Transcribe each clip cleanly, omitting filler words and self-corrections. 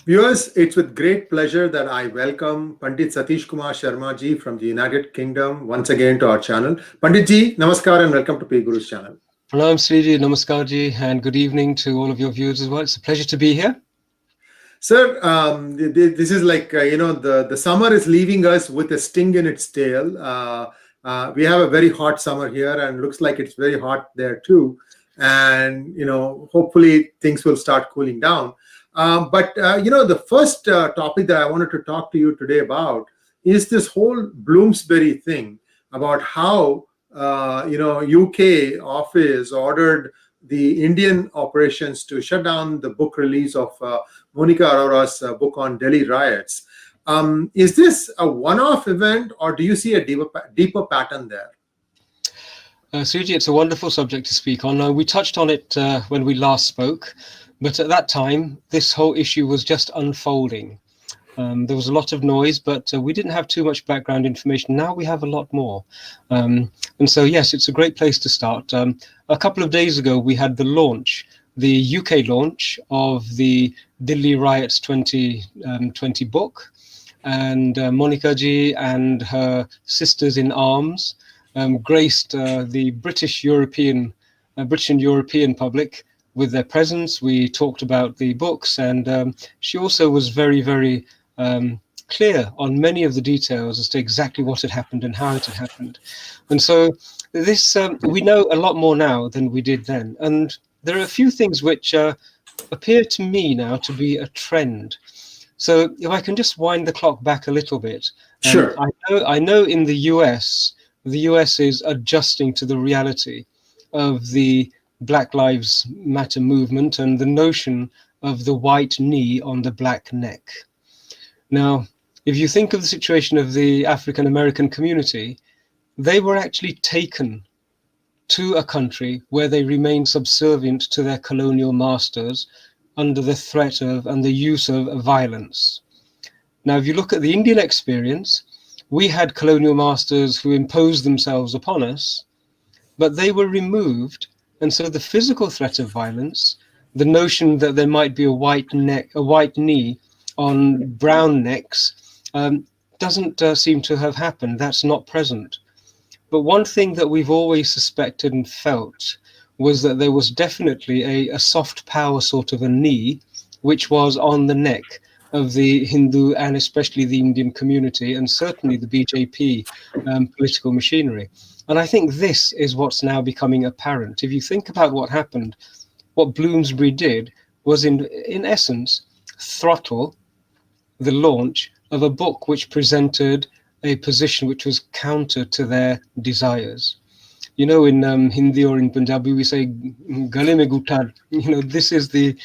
Viewers, it's with great pleasure that I welcome Pandit Satish K Sharma ji from the United Kingdom once again to our channel. Pandit ji, namaskar and welcome to PGurus channel. Pranam Sriji, namaskar ji, and good evening to all of your viewers as well. It's a pleasure to be here. Sir, this is like, the summer is leaving us with a sting in its tail. We have a very hot summer here and looks like it's very hot there too. And, hopefully things will start cooling down. But the first topic that I wanted to talk to you today about is this whole Bloomsbury thing about how, UK office ordered the Indian operations to shut down the book release of Monica Arora's book on Delhi riots. Is this a one-off event or do you see a deeper pattern there? Suji, it's a wonderful subject to speak on. We touched on it when we last spoke. But at that time, this whole issue was just unfolding. There was a lot of noise, but we didn't have too much background information. Now we have a lot more. And so, yes, it's a great place to start. A couple of days ago, we had the launch, the UK launch of the Delhi Riots 2020 book. And Monica ji and her sisters in arms graced the British and European public with their presence. We talked about the books, and she also was very, very clear on many of the details as to exactly what had happened and how it had happened. And so this we know a lot more now than we did then. And there are a few things which appear to me now to be a trend. So if I can just wind the clock back a little bit. Sure. I know in the US is adjusting to the reality of the Black Lives Matter movement and the notion of the white knee on the black neck. Now, if you think of the situation of the African American community, they were actually taken to a country where they remained subservient to their colonial masters under the threat of and the use of violence. Now, if you look at the Indian experience, we had colonial masters who imposed themselves upon us, but they were removed. And so the physical threat of violence, the notion that there might be a white knee on brown necks, doesn't seem to have happened. That's not present. But one thing that we've always suspected and felt was that there was definitely a soft power sort of a knee, which was on the neck of the Hindu and especially the Indian community, and certainly the BJP political machinery. And I think this is what's now becoming apparent. If you think about what happened, what Bloomsbury did was in essence throttle the launch of a book which presented a position which was counter to their desires. In Hindi or in Punjabi we say gale mein guthar. This is the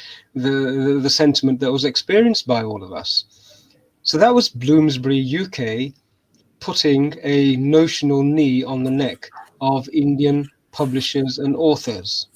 sentiment that was experienced by all of us. So that was Bloomsbury UK putting a notional knee on the neck of Indian publishers and authors.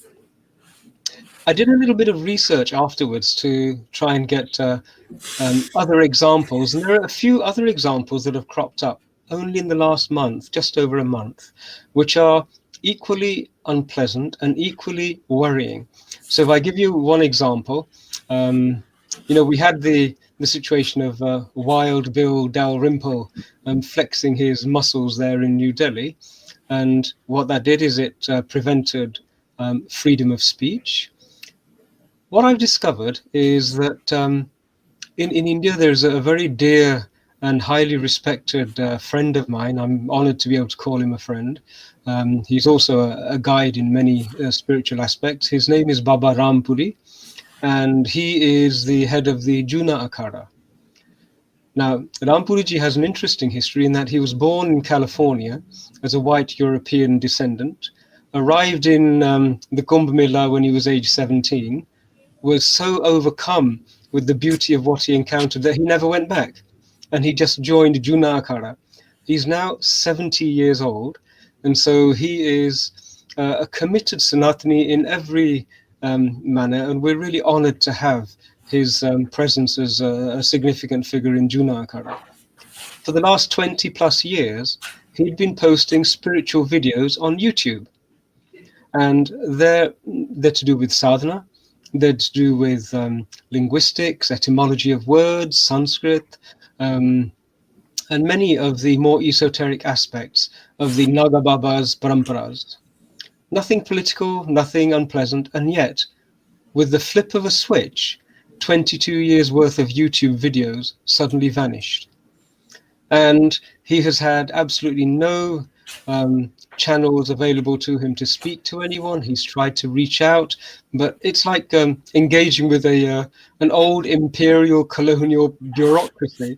I did a little bit of research afterwards to try and get other examples, and there are a few other examples that have cropped up only in the last month, just over a month, which are equally unpleasant and equally worrying. So if I give you one example, we had the situation of Wild Bill Dalrymple flexing his muscles there in New Delhi. And what that did is it prevented freedom of speech. What I've discovered is that in India, there's a very dear and highly respected friend of mine. I'm honored to be able to call him a friend. He's also a guide in many spiritual aspects. His name is Baba Rampuri, and he is the head of the Juna Akhada. Now, Rampuriji has an interesting history in that he was born in California as a white European descendant, arrived in the Kumbh Mela when he was age 17, was so overcome with the beauty of what he encountered that he never went back. And he just joined Juna Akhada. He's now 70 years old. And so he is a committed Sanatani in every manner. And we're really honored to have his presence as a significant figure in Juna Akhada. For the last 20 plus years, he'd been posting spiritual videos on YouTube, and they're to do with sadhana, they're to do with linguistics, etymology of words, Sanskrit, and many of the more esoteric aspects of the Naga Baba's paramparas. Nothing political, nothing unpleasant, and yet, with the flip of a switch, 22 years worth of YouTube videos suddenly vanished. And he has had absolutely no channels available to him to speak to anyone. He's tried to reach out, but it's like engaging with an old imperial colonial bureaucracy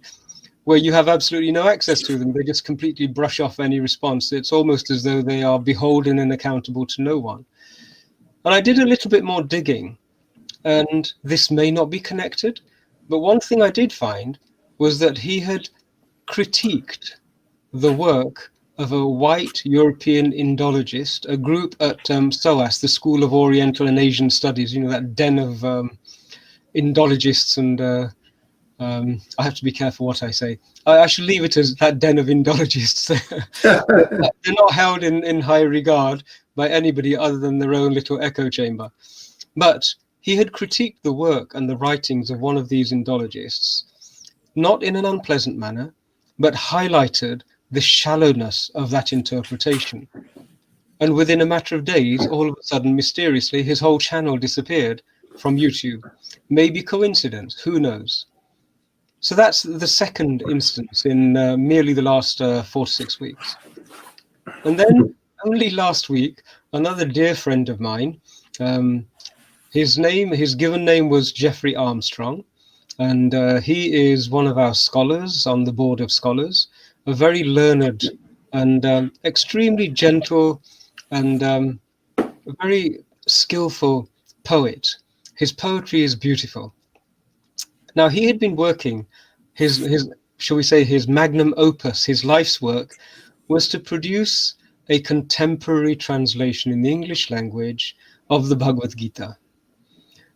where you have absolutely no access to them. They just completely brush off any response. It's almost as though they are beholden and accountable to no one. And I did a little bit more digging, and this may not be connected, but one thing I did find was that he had critiqued the work of a white European Indologist, a group at SOAS, the School of Oriental and Asian Studies, you know, that den of Indologists and I have to be careful what I say. I should leave it as that den of Indologists. They're not held in high regard by anybody other than their own little echo chamber. But he had critiqued the work and the writings of one of these Indologists, not in an unpleasant manner, but highlighted the shallowness of that interpretation. And within a matter of days, all of a sudden, mysteriously, his whole channel disappeared from YouTube. Maybe coincidence, who knows? So that's the second instance in merely the last 4 to 6 weeks. And then only last week, another dear friend of mine, his given name was Jeffrey Armstrong, and he is one of our scholars on the board of scholars, a very learned and extremely gentle and very skillful poet. His poetry is beautiful. Now, he had been working, his shall we say, his magnum opus, his life's work, was to produce a contemporary translation in the English language of the Bhagavad Gita.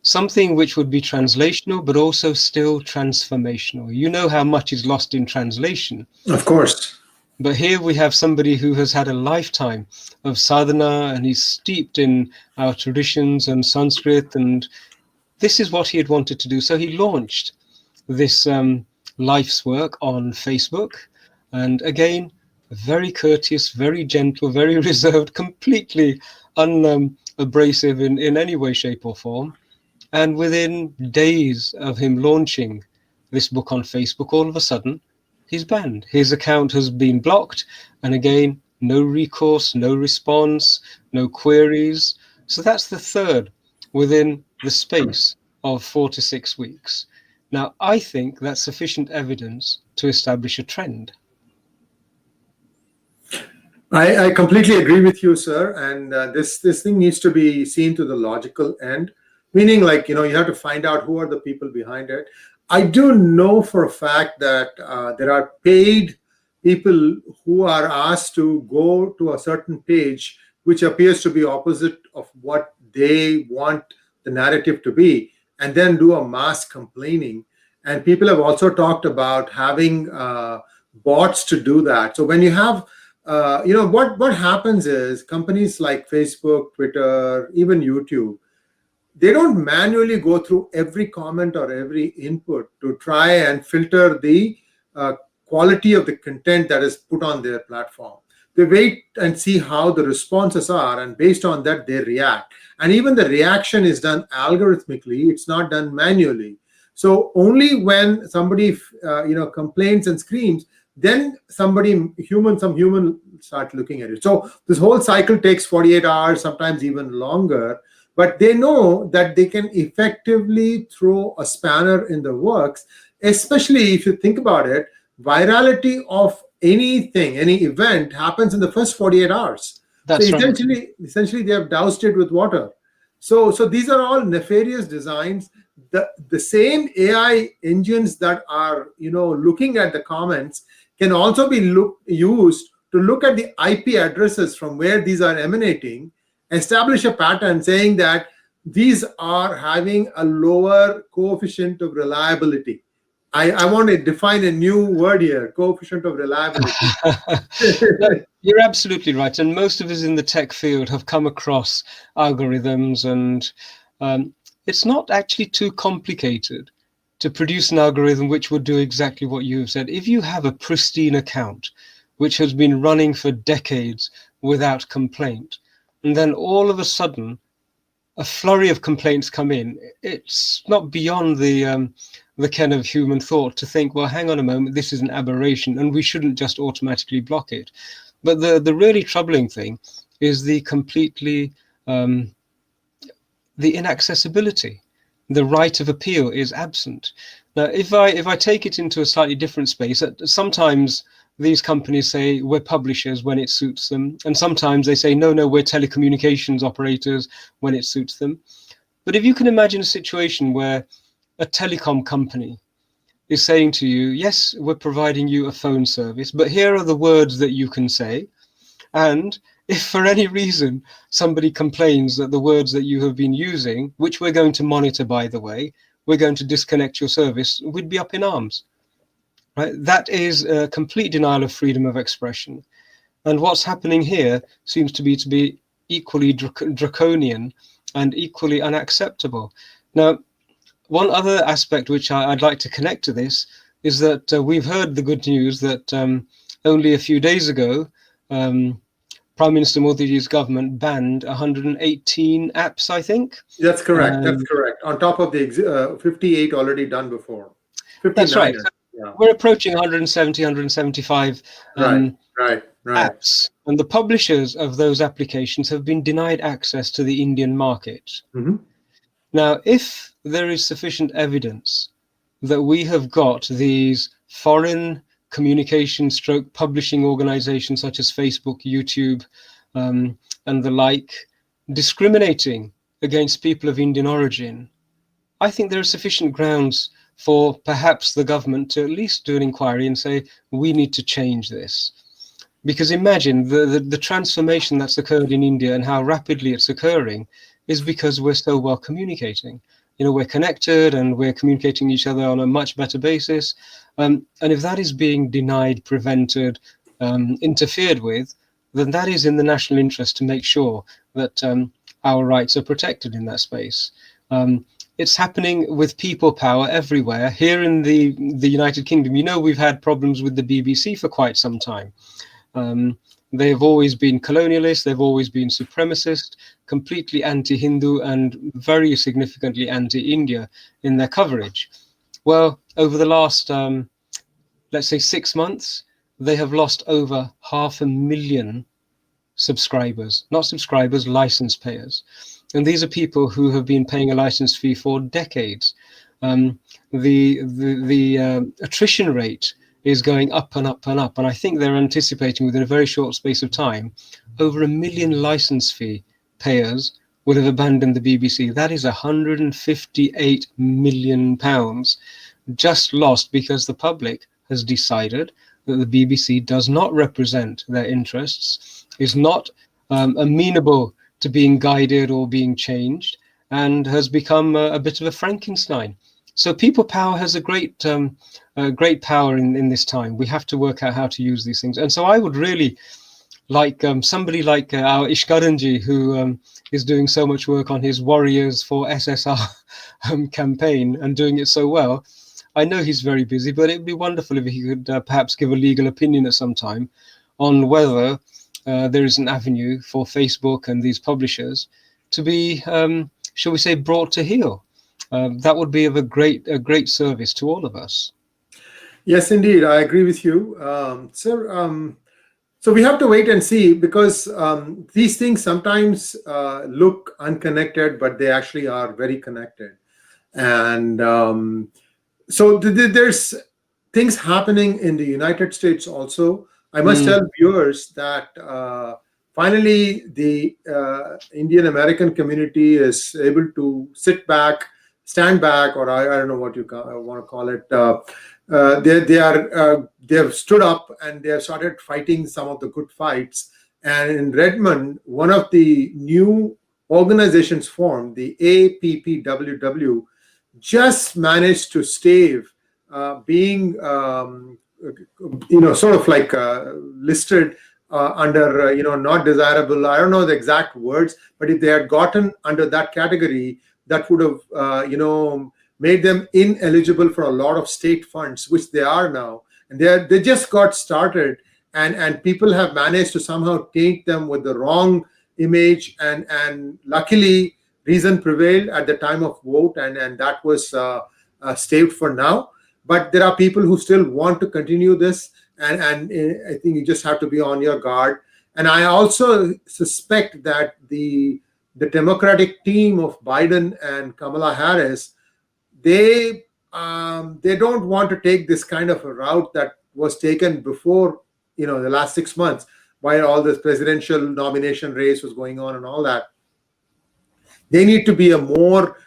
Something which would be translational, but also still transformational. You know how much is lost in translation. Of course. But here we have somebody who has had a lifetime of sadhana, and he's steeped in our traditions and Sanskrit, and this is what he had wanted to do. So he launched this life's work on Facebook. And again, very courteous, very gentle, very reserved, completely unabrasive in any way, shape or form. And within days of him launching this book on Facebook, all of a sudden, he's banned. His account has been blocked. And again, no recourse, no response, no queries. So that's the third within the space of 4 to 6 weeks. Now, I think that's sufficient evidence to establish a trend. I completely agree with you, sir. And this thing needs to be seen to the logical end, meaning, like, you have to find out who are the people behind it. I do know for a fact that there are paid people who are asked to go to a certain page which appears to be opposite of what they want the narrative to be, and then do a mass complaining. And people have also talked about having bots to do that. So when you have, what happens is companies like Facebook, Twitter, even YouTube, they don't manually go through every comment or every input to try and filter the quality of the content that is put on their platform. They wait and see how the responses are, and based on that, they react. And even the reaction is done algorithmically. It's not done manually. So only when somebody, complains and screams, then some human start looking at it. So this whole cycle takes 48 hours, sometimes even longer. But they know that they can effectively throw a spanner in the works, especially if you think about it. Virality of anything, any event happens in the first 48 hours. That's so right. essentially they have doused it with water. So these are all nefarious designs. The same AI engines that are looking at the comments can also be used to look at the IP addresses from where these are emanating, establish a pattern saying that these are having a lower coefficient of reliability. I want to define a new word here: coefficient of reliability. No, you're absolutely right. And most of us in the tech field have come across algorithms, and it's not actually too complicated to produce an algorithm which would do exactly what you have said. If you have a pristine account which has been running for decades without complaint, and then all of a sudden a flurry of complaints come in, it's not beyond the ken of human thought to think, well, hang on a moment, this is an aberration, and we shouldn't just automatically block it. But the really troubling thing is the completely the inaccessibility. The right of appeal is absent. Now, if I take it into a slightly different space, sometimes these companies say we're publishers when it suits them, and sometimes they say no, we're telecommunications operators when it suits them. But if you can imagine a situation where a telecom company is saying to you, yes, we're providing you a phone service, but here are the words that you can say, and if for any reason somebody complains that the words that you have been using, which we're going to monitor, by the way, we're going to disconnect your service, we'd be up in arms. Right? That is a complete denial of freedom of expression. And what's happening here seems to be equally draconian and equally unacceptable. Now, one other aspect which I'd like to connect to this is that we've heard the good news that only a few days ago, Prime Minister Modi's government banned 118 apps, I think. That's correct. That's correct. On top of the 58 already done before. 59. That's right. Yeah. We're approaching 170, 175 right. apps. And the publishers of those applications have been denied access to the Indian market. Mm-hmm. Now, if there is sufficient evidence that we have got these foreign communication stroke publishing organizations such as Facebook, YouTube, and the like, discriminating against people of Indian origin, I think there are sufficient grounds for perhaps the government to at least do an inquiry and say, we need to change this. Because imagine the transformation that's occurred in India and how rapidly it's occurring is because we're so well communicating. You know, we're connected and we're communicating each other on a much better basis. And if that is being denied, prevented, interfered with, then that is in the national interest to make sure that our rights are protected in that space. It's happening with people power everywhere. Here in the United Kingdom, you know, we've had problems with the BBC for quite some time. They've always been colonialist, they've always been supremacist, completely anti-Hindu and very significantly anti-India in their coverage. Well, over the last, let's say 6 months, they have lost over 500,000 subscribers, not subscribers, license payers. And these are people who have been paying a license fee for decades. The attrition rate is going up and up and up. And I think they're anticipating within a very short space of time, over 1 million license fee payers will have abandoned the BBC. That is £158 million just lost because the public has decided that the BBC does not represent their interests, is not amenable to being guided or being changed, and has become a bit of a Frankenstein. So people power has a great power in this time. We have to work out how to use these things. And so I would really like somebody like our Ishkaranji, who is doing so much work on his Warriors for SSR campaign and doing it so well. I know he's very busy, but it'd be wonderful if he could perhaps give a legal opinion at some time on whether there is an avenue for Facebook and these publishers to be, shall we say, brought to heel. That would be of a great service to all of us. Yes, indeed, I agree with you, sir. So we have to wait and see, because these things sometimes look unconnected, but they actually are very connected. And so there's things happening in the United States also. I must tell viewers that finally the Indian American community is able to stand back, or I don't know what you want to call it. They have stood up and they have started fighting some of the good fights. And in Redmond, one of the new organizations formed, the APPWW, just managed to stave being sort of like listed under not desirable. I don't know the exact words, but if they had gotten under that category, that would have made them ineligible for a lot of state funds, which they are now, and they just got started, and people have managed to somehow taint them with the wrong image, and luckily reason prevailed at the time of vote, and that was staved for now. But there are people who still want to continue this, and I think you just have to be on your guard. And I also suspect that the Democratic team of Biden and Kamala Harris, they don't want to take this kind of a route that was taken before the last 6 months, while all this presidential nomination race was going on and all that. They need to be a more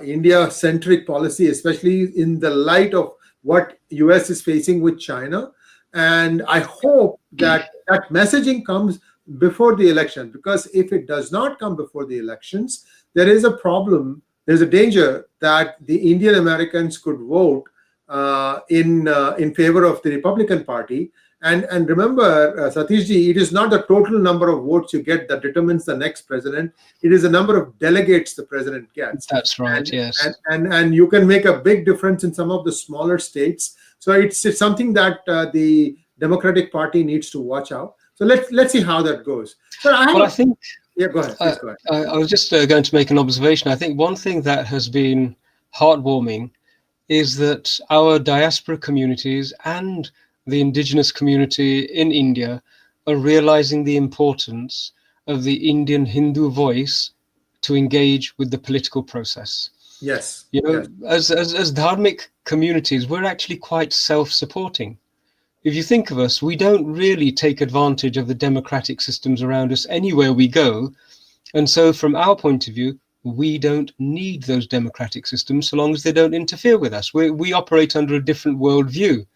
India-centric policy, especially in the light of what US is facing with China. And I hope that that messaging comes before the election, because if it does not come before the elections, there is a problem. There's a danger that the Indian Americans could vote in favor of the Republican Party. And remember, Satish ji, it is not the total number of votes you get that determines the next president. It is the number of delegates the president gets. That's right, and, yes. And you can make a big difference in some of the smaller states. So it's something that the Democratic Party needs to watch out. So let's see how that goes. So I think... Yeah, go ahead. Please go ahead. I was just going to make an observation. I think one thing that has been heartwarming is that our diaspora communities and the indigenous community in India are realizing the importance of the Indian Hindu voice to engage with the political process. Yes. As dharmic communities, we're actually quite self-supporting. If you think of us, we don't really take advantage of the democratic systems around us anywhere we go. And so from our point of view, we don't need those democratic systems so long as they don't interfere with us. We operate under a different worldview.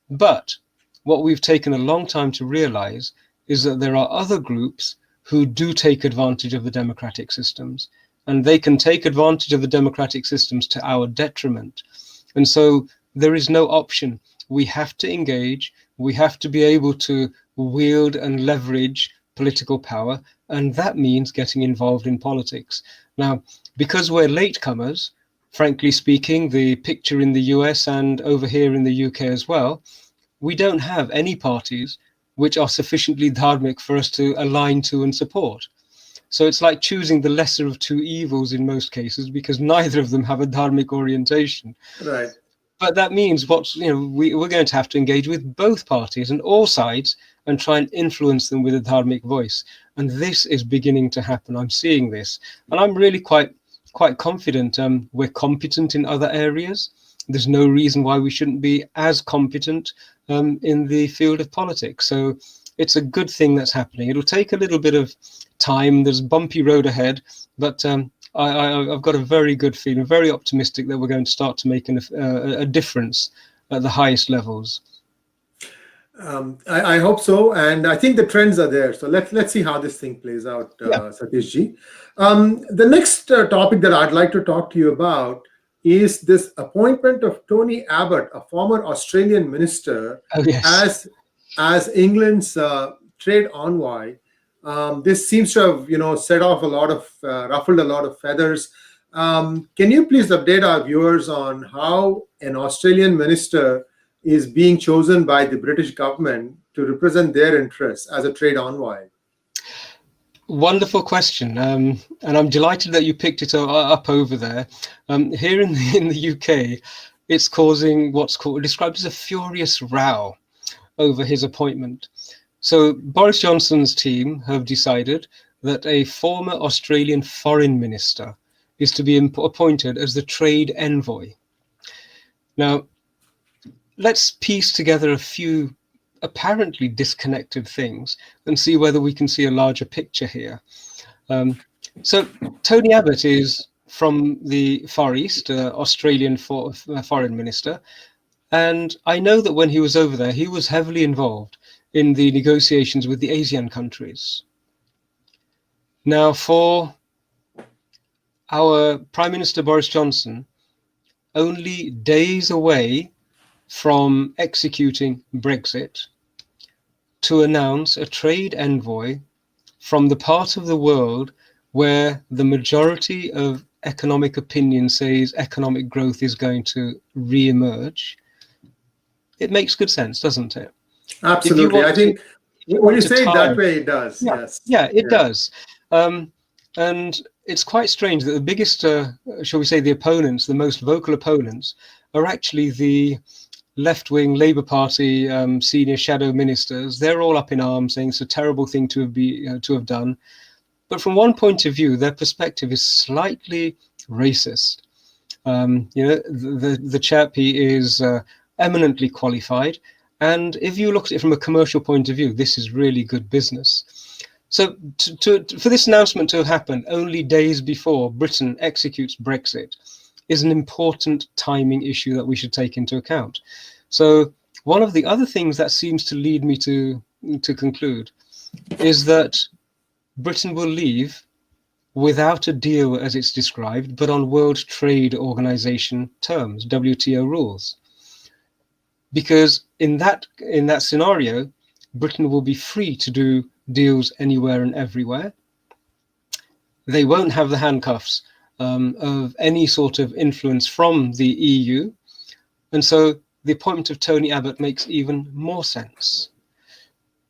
But what we've taken a long time to realize is that there are other groups who do take advantage of the democratic systems, and they can take advantage of the democratic systems to our detriment. And so there is no option. We have to engage. We have to be able to wield and leverage political power, and that means getting involved in politics. Now, because we're latecomers, frankly speaking, the picture in the US and over here in the UK as well, we don't have any parties which are sufficiently dharmic for us to align to and support. So it's like choosing the lesser of two evils in most cases, because neither of them have a dharmic orientation. Right. But that means we're going to have to engage with both parties and all sides and try and influence them with a dharmic voice. And this is beginning to happen. I'm seeing this. And I'm really quite confident. We're competent in other areas. There's no reason why we shouldn't be as competent in the field of politics. So it's a good thing that's happening. It'll take a little bit of time. There's a bumpy road ahead, but I've got a very good feeling, very optimistic that we're going to start to make a difference at the highest levels. I hope so, and I think the trends are there. So let's see how this thing plays out, Satish ji. The next topic that I'd like to talk to you about is this appointment of Tony Abbott, a former Australian minister, as England's trade envoy. This seems to have, set off a lot of, ruffled a lot of feathers. Can you please update our viewers on how an Australian minister is being chosen by the British government to represent their interests as a trade envoy? Wonderful question, and I'm delighted that you picked it up over there. Here in the UK, it's causing what's described as a furious row over his appointment. So Boris Johnson's team have decided that a former Australian foreign minister is to be appointed as the trade envoy. Now, let's piece together a few apparently disconnected things and see whether we can see a larger picture here. So Tony Abbott is from the Far East, Australian foreign minister. And I know that when he was over there, he was heavily involved in the negotiations with the ASEAN countries. Now, for our Prime Minister Boris Johnson, only days away from executing Brexit, to announce a trade envoy from the part of the world where the majority of economic opinion says economic growth is going to re-emerge. It makes good sense, doesn't it? If you Absolutely. want I to, think if you when want you to say it that tie, way, it does. yeah, Yes. yeah, it Yeah. does. And it's quite strange that the biggest, shall we say, the opponents, the most vocal opponents, are actually the left-wing Labour Party senior shadow ministers. They're all up in arms, saying it's a terrible thing to have done. But from one point of view, their perspective is slightly racist. The chap, he is eminently qualified, and if you look at it from a commercial point of view, this is really good business. So for this announcement to have happened only days before Britain executes Brexit is an important timing issue that we should take into account. So one of the other things that seems to lead me to conclude is that Britain will leave without a deal as it's described, but on World Trade Organization terms, WTO rules. Because in that scenario, Britain will be free to do deals anywhere and everywhere. They won't have the handcuffs of any sort of influence from the EU. And so the appointment of Tony Abbott makes even more sense.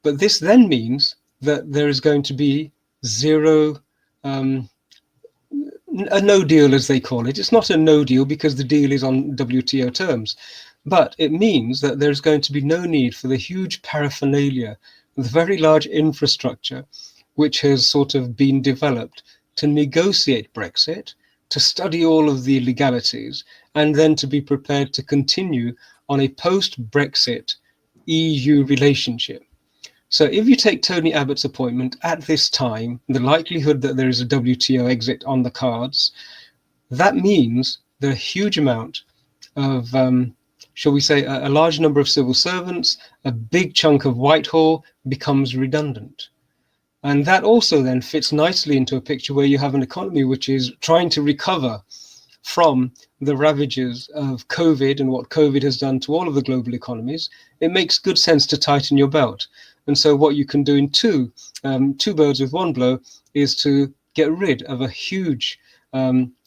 But this then means that there is going to be zero, a no deal, as they call it. It's not a no deal because the deal is on WTO terms, but it means that there's going to be no need for the huge paraphernalia, the very large infrastructure, which has sort of been developed to negotiate Brexit, to study all of the legalities, and then to be prepared to continue on a post-Brexit EU relationship. So if you take Tony Abbott's appointment at this time, the likelihood that there is a WTO exit on the cards, that means that a huge amount of, shall we say, a large number of civil servants, a big chunk of Whitehall becomes redundant. And that also then fits nicely into a picture where you have an economy which is trying to recover from the ravages of COVID and what COVID has done to all of the global economies. It makes good sense to tighten your belt. And so what you can do in two birds with one blow is to get rid of a huge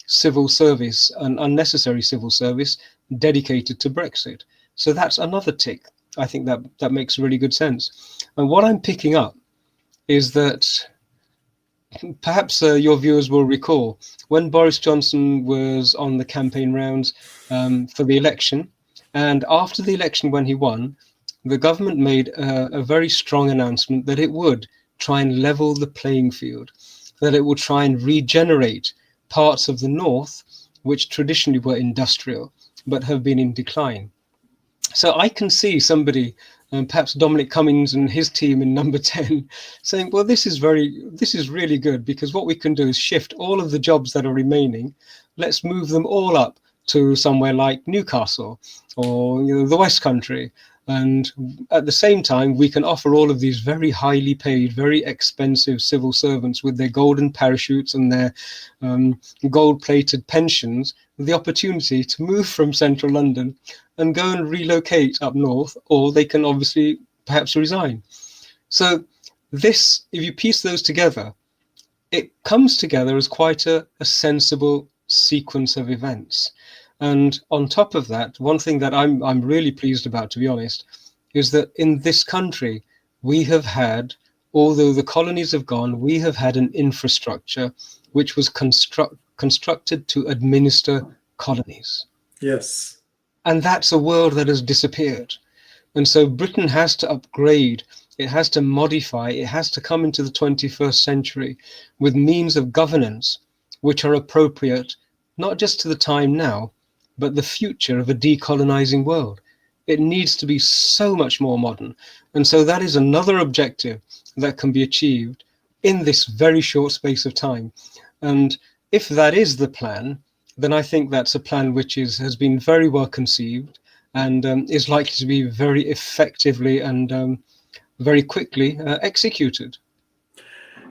civil service, an unnecessary civil service dedicated to Brexit. So that's another tick. I think that makes really good sense. And what I'm picking up is that perhaps your viewers will recall when Boris Johnson was on the campaign rounds for the election, and after the election when he won, the government made a very strong announcement that it would try and level the playing field, that it would try and regenerate parts of the north which traditionally were industrial but have been in decline. So I can see somebody, perhaps Dominic Cummings and his team in number 10, saying, well, this is really good, because what we can do is shift all of the jobs that are remaining. Let's move them all up to somewhere like Newcastle or the West Country. And at the same time, we can offer all of these very highly paid, very expensive civil servants with their golden parachutes and their gold-plated pensions the opportunity to move from central London and go and relocate up north, or they can obviously perhaps resign. So this, if you piece those together, it comes together as quite a sensible sequence of events. And on top of that, one thing that I'm really pleased about, to be honest, is that in this country, we have had, although the colonies have gone, we have had an infrastructure which was constructed to administer colonies. Yes. And that's a world that has disappeared. And so Britain has to upgrade, it has to modify, it has to come into the 21st century with means of governance which are appropriate, not just to the time now, but the future of a decolonizing world. It needs to be so much more modern. And so that is another objective that can be achieved in this very short space of time. And if that is the plan, then I think that's a plan which has been very well conceived and is likely to be very effectively and very quickly executed.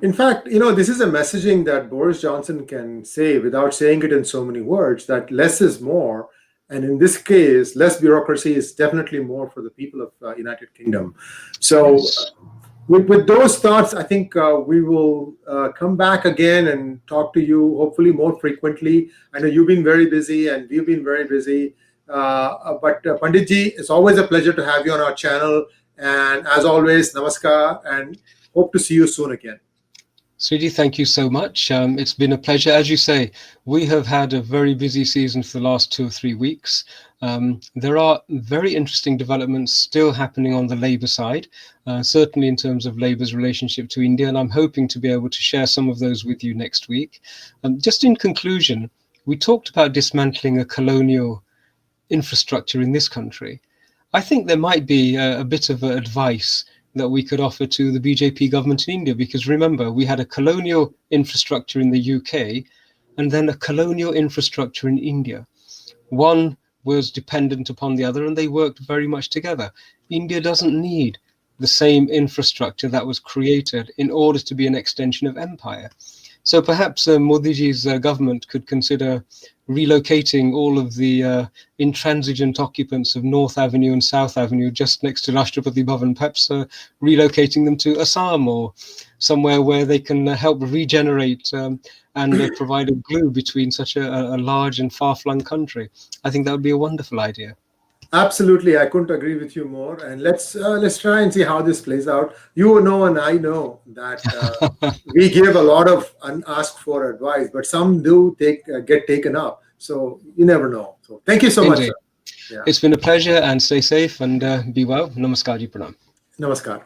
In fact, this is a messaging that Boris Johnson can say without saying it in so many words, that less is more. And in this case, less bureaucracy is definitely more for the people of United Kingdom. So Yes. with those thoughts, I think we will come back again and talk to you hopefully more frequently. I know you've been very busy and we've been very busy. But Panditji, it's always a pleasure to have you on our channel. And as always, namaskar, and hope to see you soon again. Sweetie, thank you so much. It's been a pleasure. As you say, we have had a very busy season for the last 2 or 3 weeks. There are very interesting developments still happening on the Labour side, certainly in terms of Labour's relationship to India, and I'm hoping to be able to share some of those with you next week. Just in conclusion, we talked about dismantling a colonial infrastructure in this country. I think there might be a bit of advice that we could offer to the BJP government in India, because remember, we had a colonial infrastructure in the UK and then a colonial infrastructure in India. One was dependent upon the other and they worked very much together. India doesn't need the same infrastructure that was created in order to be an extension of empire. So perhaps Modiji's government could consider relocating all of the intransigent occupants of North Avenue and South Avenue just next to Rashtrapati Bhavan, perhaps relocating them to Assam or somewhere where they can help regenerate and provide a glue between such a large and far-flung country. I think that would be a wonderful idea. Absolutely, I couldn't agree with you more. And let's try and see how this plays out. You know, and I know that we give a lot of unasked for advice, but some do get taken up. So you never know. So thank you so much, Indeed. sir. Yeah. It's been a pleasure, and stay safe and be well. Namaskar ji, pranam. Namaskar.